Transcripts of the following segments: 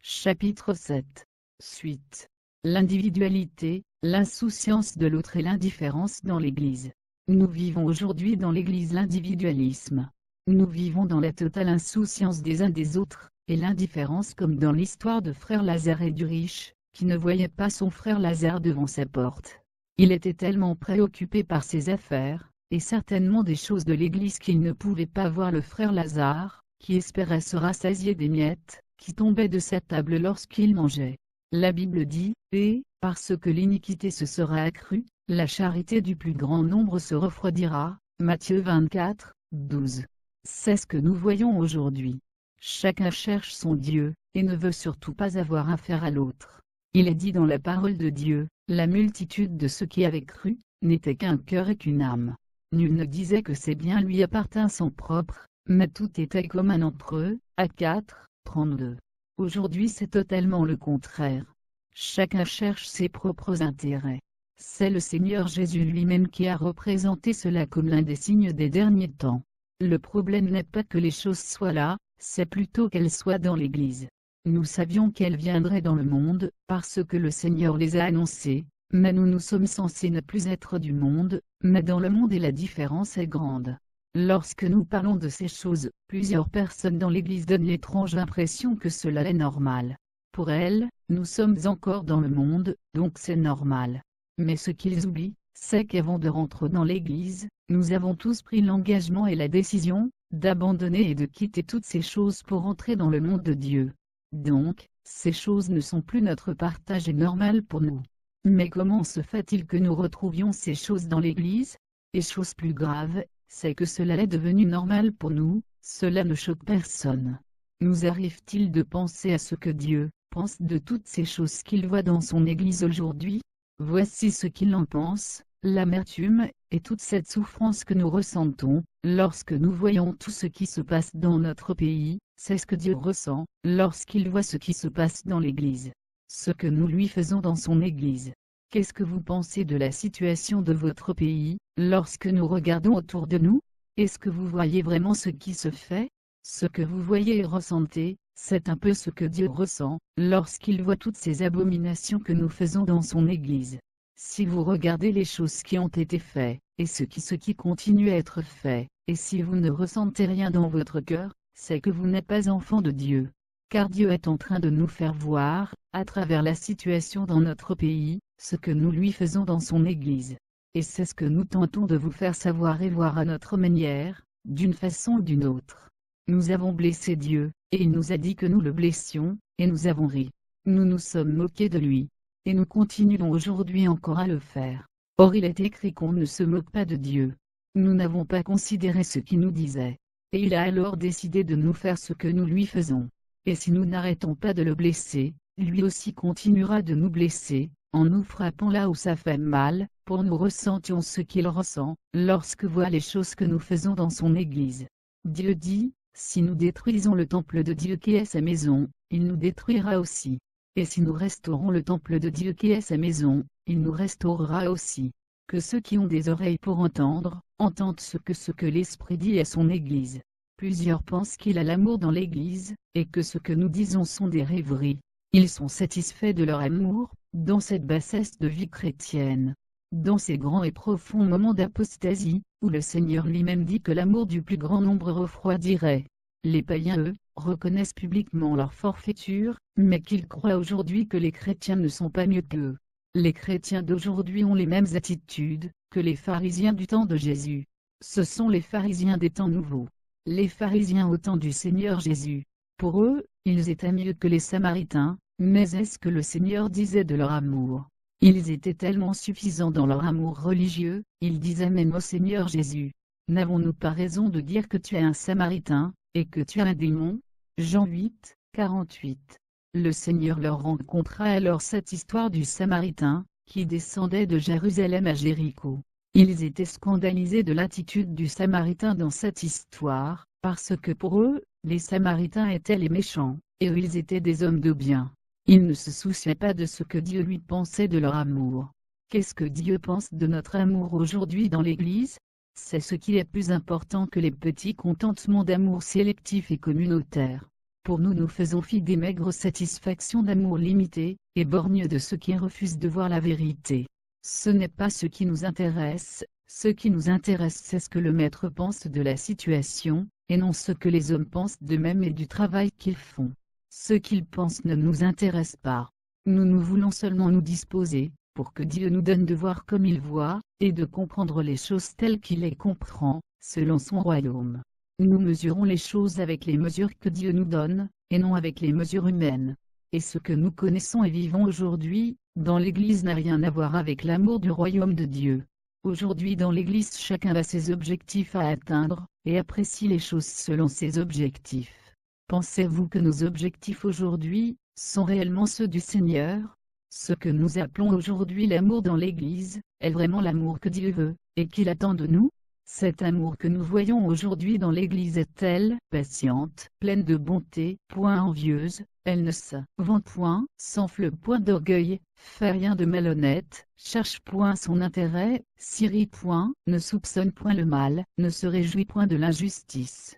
Chapitre 7. Suite. L'individualité, l'insouciance de l'autre et l'indifférence dans l'Église. Nous vivons aujourd'hui dans l'Église l'individualisme. Nous vivons dans la totale insouciance des uns des autres, et l'indifférence comme dans l'histoire de frère Lazare et du riche, qui ne voyait pas son frère Lazare devant sa porte. Il était tellement préoccupé par ses affaires, et certainement des choses de l'Église qu'il ne pouvait pas voir le frère Lazare, qui espérait se rassasier des miettes qui tombaient de sa table lorsqu'il mangeait. La Bible dit, et, parce que l'iniquité se sera accrue, la charité du plus grand nombre se refroidira. Matthieu 24, 12. C'est ce que nous voyons aujourd'hui. Chacun cherche son Dieu, et ne veut surtout pas avoir affaire à l'autre. Il est dit dans la parole de Dieu, la multitude de ceux qui avaient cru, n'était qu'un cœur et qu'une âme. Nul ne disait que ses biens lui appartinssent propres, mais tout était commun entre eux. Actes 4, 32. Aujourd'hui c'est totalement le contraire. Chacun cherche ses propres intérêts. C'est le Seigneur Jésus lui-même qui a représenté cela comme l'un des signes des derniers temps. Le problème n'est pas que les choses soient là, c'est plutôt qu'elles soient dans l'Église. Nous savions qu'elles viendraient dans le monde, parce que le Seigneur les a annoncées, mais nous sommes censés ne plus être du monde, mais dans le monde et la différence est grande. Lorsque nous parlons de ces choses, plusieurs personnes dans l'Église donnent l'étrange impression que cela est normal. Pour elles, nous sommes encore dans le monde, donc c'est normal. Mais ce qu'ils oublient, c'est qu'avant de rentrer dans l'Église, nous avons tous pris l'engagement et la décision d'abandonner et de quitter toutes ces choses pour entrer dans le monde de Dieu. Donc, ces choses ne sont plus notre partage et normal pour nous. Mais comment se fait-il que nous retrouvions ces choses dans l'Église? Et chose plus grave, c'est que cela est devenu normal pour nous, cela ne choque personne. Nous arrive-t-il de penser à ce que Dieu pense de toutes ces choses qu'il voit dans son Église aujourd'hui? Voici ce qu'il en pense, l'amertume, et toute cette souffrance que nous ressentons, lorsque nous voyons tout ce qui se passe dans notre pays, c'est ce que Dieu ressent, lorsqu'il voit ce qui se passe dans l'Église. Ce que nous lui faisons dans son Église. Qu'est-ce que vous pensez de la situation de votre pays, lorsque nous regardons autour de nous? Est-ce que vous voyez vraiment ce qui se fait? Ce que vous voyez et ressentez, c'est un peu ce que Dieu ressent, lorsqu'il voit toutes ces abominations que nous faisons dans son Église. Si vous regardez les choses qui ont été faites, et ce qui continue à être fait, et si vous ne ressentez rien dans votre cœur, c'est que vous n'êtes pas enfant de Dieu. Car Dieu est en train de nous faire voir, à travers la situation dans notre pays, ce que nous lui faisons dans son Église. Et c'est ce que nous tentons de vous faire savoir et voir à notre manière, d'une façon ou d'une autre. Nous avons blessé Dieu, et il nous a dit que nous le blessions, et nous avons ri. Nous nous sommes moqués de lui. Et nous continuons aujourd'hui encore à le faire. Or il est écrit qu'on ne se moque pas de Dieu. Nous n'avons pas considéré ce qu'il nous disait. Et il a alors décidé de nous faire ce que nous lui faisons. Et si nous n'arrêtons pas de le blesser, lui aussi continuera de nous blesser, en nous frappant là où ça fait mal, pour nous ressentions ce qu'il ressent, lorsque voit les choses que nous faisons dans son Église. Dieu dit, si nous détruisons le temple de Dieu qui est sa maison, il nous détruira aussi. Et si nous restaurons le temple de Dieu qui est sa maison, il nous restaurera aussi. Que ceux qui ont des oreilles pour entendre, entendent ce que l'Esprit dit à son Église. Plusieurs pensent qu'il a l'amour dans l'Église, et que ce que nous disons sont des rêveries. Ils sont satisfaits de leur amour, dans cette bassesse de vie chrétienne. Dans ces grands et profonds moments d'apostasie, où le Seigneur lui-même dit que l'amour du plus grand nombre refroidirait. Les païens, eux, reconnaissent publiquement leur forfaiture, mais qu'ils croient aujourd'hui que les chrétiens ne sont pas mieux qu'eux. Les chrétiens d'aujourd'hui ont les mêmes attitudes que les pharisiens du temps de Jésus. Ce sont les pharisiens des temps nouveaux. Les pharisiens au temps du Seigneur Jésus. Pour eux, ils étaient mieux que les Samaritains, mais est-ce que le Seigneur disait de leur amour? Ils étaient tellement suffisants dans leur amour religieux, ils disaient même au Seigneur Jésus, « N'avons-nous pas raison de dire que tu es un Samaritain, et que tu as un démon ?» Jean 8, 48. Le Seigneur leur rencontra alors cette histoire du Samaritain, qui descendait de Jérusalem à Jéricho. Ils étaient scandalisés de l'attitude du Samaritain dans cette histoire, parce que pour eux, les Samaritains étaient les méchants, et eux ils étaient des hommes de bien. Ils ne se souciaient pas de ce que Dieu lui pensait de leur amour. Qu'est-ce que Dieu pense de notre amour aujourd'hui dans l'Église? C'est ce qui est plus important que les petits contentements d'amour sélectifs et communautaires. Pour nous, nous faisons fi des maigres satisfactions d'amour limité, et borgnes de ceux qui refusent de voir la vérité. Ce n'est pas ce qui nous intéresse, ce qui nous intéresse c'est ce que le maître pense de la situation, et non ce que les hommes pensent d'eux-mêmes et du travail qu'ils font. Ce qu'ils pensent ne nous intéresse pas. Nous voulons seulement nous disposer, pour que Dieu nous donne de voir comme il voit, et de comprendre les choses telles qu'il les comprend, selon son royaume. Nous mesurons les choses avec les mesures que Dieu nous donne, et non avec les mesures humaines. Et ce que nous connaissons et vivons aujourd'hui, dans l'Église n'a rien à voir avec l'amour du royaume de Dieu. Aujourd'hui dans l'Église chacun a ses objectifs à atteindre, et apprécie les choses selon ses objectifs. Pensez-vous que nos objectifs aujourd'hui, sont réellement ceux du Seigneur? Ce que nous appelons aujourd'hui l'amour dans l'Église, est vraiment l'amour que Dieu veut, et qu'il attend de nous? Cet amour que nous voyons aujourd'hui dans l'Église est-elle patiente, pleine de bonté, point envieuse, elle ne se vante point, s'enfle point d'orgueil, fait rien de malhonnête, cherche point son intérêt, s'irrite point, ne soupçonne point le mal, ne se réjouit point de l'injustice,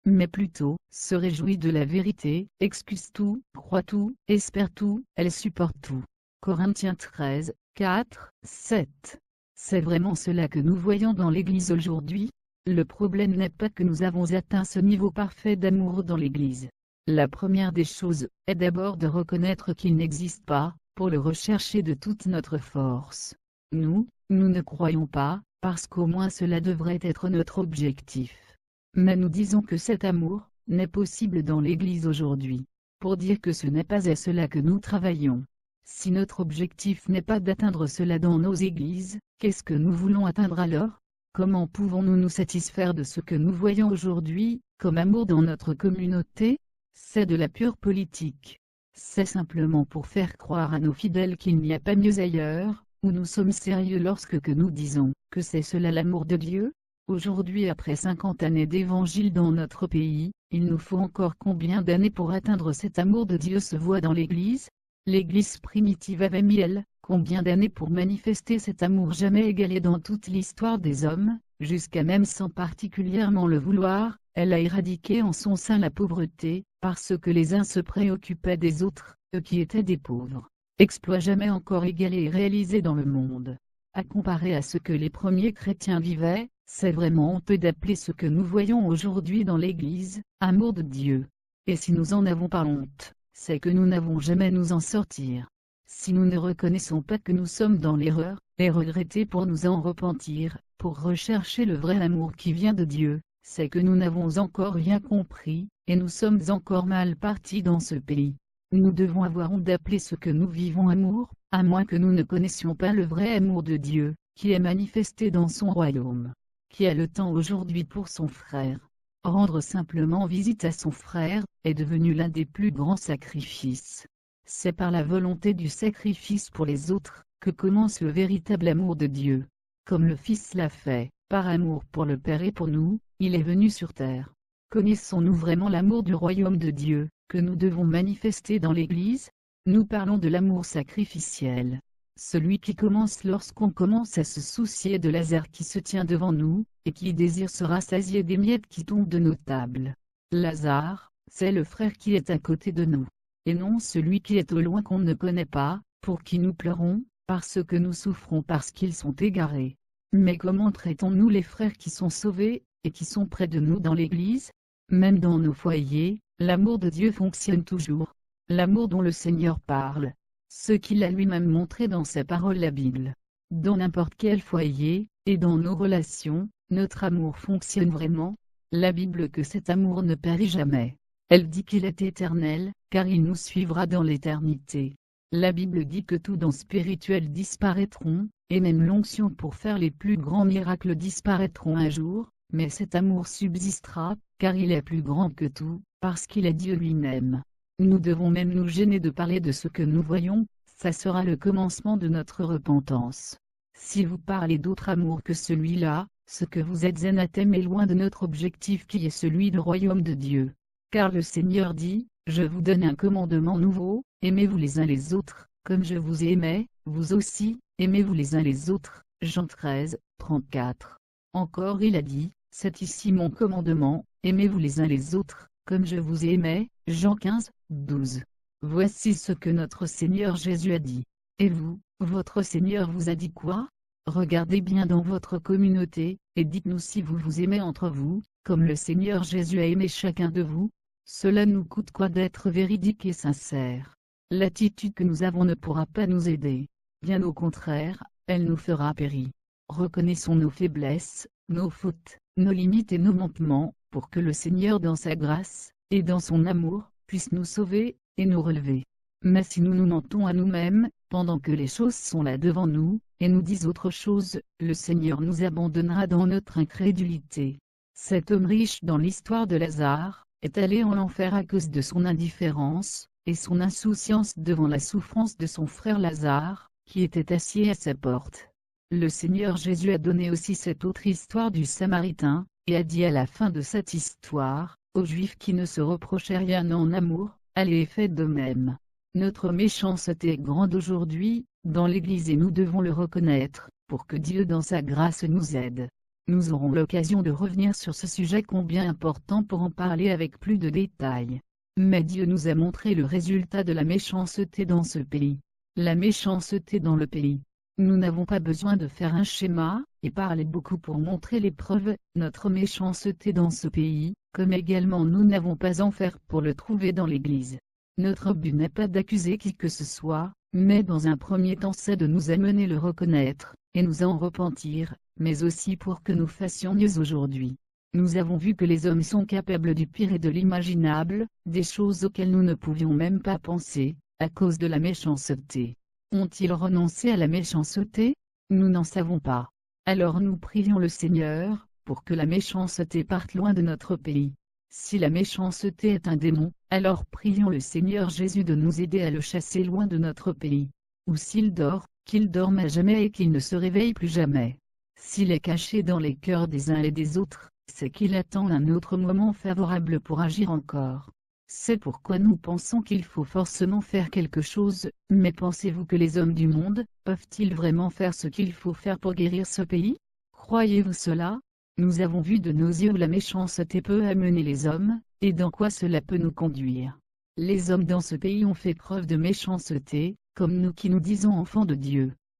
mais plutôt, se réjouit de la vérité, excuse tout, croit tout, espère tout, elle supporte tout. Corinthiens 13, 4, 7. C'est vraiment cela que nous voyons dans l'Église aujourd'hui. Le problème n'est pas que nous avons atteint ce niveau parfait d'amour dans l'Église. La première des choses, est d'abord de reconnaître qu'il n'existe pas, pour le rechercher de toute notre force. Nous ne croyons pas, parce qu'au moins cela devrait être notre objectif. Mais nous disons que cet amour, n'est possible dans l'Église aujourd'hui. Pour dire que ce n'est pas à cela que nous travaillons. Si notre objectif n'est pas d'atteindre cela dans nos églises, qu'est-ce que nous voulons atteindre alors? Comment pouvons-nous nous satisfaire de ce que nous voyons aujourd'hui, comme amour dans notre communauté? C'est de la pure politique. C'est simplement pour faire croire à nos fidèles qu'il n'y a pas mieux ailleurs, où nous sommes sérieux lorsque que nous disons que c'est cela l'amour de Dieu? Aujourd'hui après 50 années d'évangile dans notre pays, il nous faut encore combien d'années pour atteindre cet amour de Dieu se voit dans l'Église? L'Église primitive avait mis combien d'années pour manifester cet amour jamais égalé dans toute l'histoire des hommes, jusqu'à même sans particulièrement le vouloir, elle a éradiqué en son sein la pauvreté, parce que les uns se préoccupaient des autres, eux qui étaient des pauvres. Exploit jamais encore égalé et réalisé dans le monde. À comparer à ce que les premiers chrétiens vivaient, c'est vraiment honteux d'appeler ce que nous voyons aujourd'hui dans l'Église, amour de Dieu. Et si nous en avons pas honte, c'est que nous n'avons jamais nous en sortir. Si nous ne reconnaissons pas que nous sommes dans l'erreur, et regretter pour nous en repentir, pour rechercher le vrai amour qui vient de Dieu, c'est que nous n'avons encore rien compris, et nous sommes encore mal partis dans ce pays. Nous devons avoir honte d'appeler ce que nous vivons amour, à moins que nous ne connaissions pas le vrai amour de Dieu, qui est manifesté dans son royaume. Qui a le temps aujourd'hui pour son frère. Rendre simplement visite à son frère, est devenu l'un des plus grands sacrifices. C'est par la volonté du sacrifice pour les autres, que commence le véritable amour de Dieu. Comme le Fils l'a fait, par amour pour le Père et pour nous, il est venu sur terre. Connaissons-nous vraiment l'amour du royaume de Dieu, que nous devons manifester dans l'Église? Nous parlons de l'amour sacrificiel. Celui qui commence lorsqu'on commence à se soucier de Lazare qui se tient devant nous, et qui désire se rassasier des miettes qui tombent de nos tables. Lazare, c'est le frère qui est à côté de nous. Et non celui qui est au loin qu'on ne connaît pas, pour qui nous pleurons, parce que nous souffrons parce qu'ils sont égarés. Mais comment traitons-nous les frères qui sont sauvés, et qui sont près de nous dans l'Église? Même dans nos foyers, l'amour de Dieu fonctionne toujours. L'amour dont le Seigneur parle. Ce qu'il a lui-même montré dans sa parole la Bible. Dans n'importe quel foyer, et dans nos relations, notre amour fonctionne vraiment. La Bible que cet amour ne périt jamais. Elle dit qu'il est éternel, car il nous suivra dans l'éternité. La Bible dit que tous dons spirituels disparaîtront, et même l'onction pour faire les plus grands miracles disparaîtront un jour, mais cet amour subsistera, car il est plus grand que tout, parce qu'il est Dieu lui-même. Nous devons même nous gêner de parler de ce que nous voyons, ça sera le commencement de notre repentance. Si vous parlez d'autre amour que celui-là, ce que vous êtes anathème est loin de notre objectif qui est celui du royaume de Dieu. Car le Seigneur dit, je vous donne un commandement nouveau, aimez-vous les uns les autres, comme je vous ai aimé, vous aussi, aimez-vous les uns les autres. Jean 13, 34. Encore il a dit, c'est ici mon commandement, aimez-vous les uns les autres, comme je vous aimais. Jean 15, 12. Voici ce que notre Seigneur Jésus a dit. Et vous, votre Seigneur vous a dit quoi? Regardez bien dans votre communauté, et dites-nous si vous vous aimez entre vous, comme le Seigneur Jésus a aimé chacun de vous. Cela nous coûte quoi d'être véridique et sincère? L'attitude que nous avons ne pourra pas nous aider. Bien au contraire, elle nous fera périr. Reconnaissons nos faiblesses, nos fautes, nos limites et nos manquements, pour que le Seigneur dans sa grâce, et dans son amour, puisse nous sauver, et nous relever. Mais si nous nous mentons à nous-mêmes, pendant que les choses sont là devant nous, et nous disent autre chose, le Seigneur nous abandonnera dans notre incrédulité. Cet homme riche dans l'histoire de Lazare, est allé en enfer à cause de son indifférence, et son insouciance devant la souffrance de son frère Lazare, qui était assis à sa porte. Le Seigneur Jésus a donné aussi cette autre histoire du Samaritain, et a dit à la fin de cette histoire, aux Juifs qui ne se reprochaient rien en amour, allez et faites de même. Notre méchanceté est grande aujourd'hui, dans l'Église et nous devons le reconnaître, pour que Dieu dans sa grâce nous aide. Nous aurons l'occasion de revenir sur ce sujet combien important pour en parler avec plus de détails. Mais Dieu nous a montré le résultat de la méchanceté dans ce pays. La méchanceté dans le pays. Nous n'avons pas besoin de faire un schéma, et parler beaucoup pour montrer les preuves, notre méchanceté dans ce pays, comme également nous n'avons pas à en faire pour le trouver dans l'Église. Notre but n'est pas d'accuser qui que ce soit, mais dans un premier temps c'est de nous amener le reconnaître, et nous en repentir, mais aussi pour que nous fassions mieux aujourd'hui. Nous avons vu que les hommes sont capables du pire et de l'imaginable, des choses auxquelles nous ne pouvions même pas penser, à cause de la méchanceté. Ont-ils renoncé à la méchanceté? Nous n'en savons pas. Alors nous prions le Seigneur, pour que la méchanceté parte loin de notre pays. Si la méchanceté est un démon, alors prions le Seigneur Jésus de nous aider à le chasser loin de notre pays. Ou s'il dort, qu'il dorme à jamais et qu'il ne se réveille plus jamais. S'il est caché dans les cœurs des uns et des autres, c'est qu'il attend un autre moment favorable pour agir encore. C'est pourquoi nous pensons qu'il faut forcément faire quelque chose, mais pensez-vous que les hommes du monde, peuvent-ils vraiment faire ce qu'il faut faire pour guérir ce pays? Croyez-vous cela? Nous avons vu de nos yeux où la méchanceté peut amener les hommes, et dans quoi cela peut nous conduire. Les hommes dans ce pays ont fait preuve de méchanceté, comme nous qui nous disons enfants de Dieu.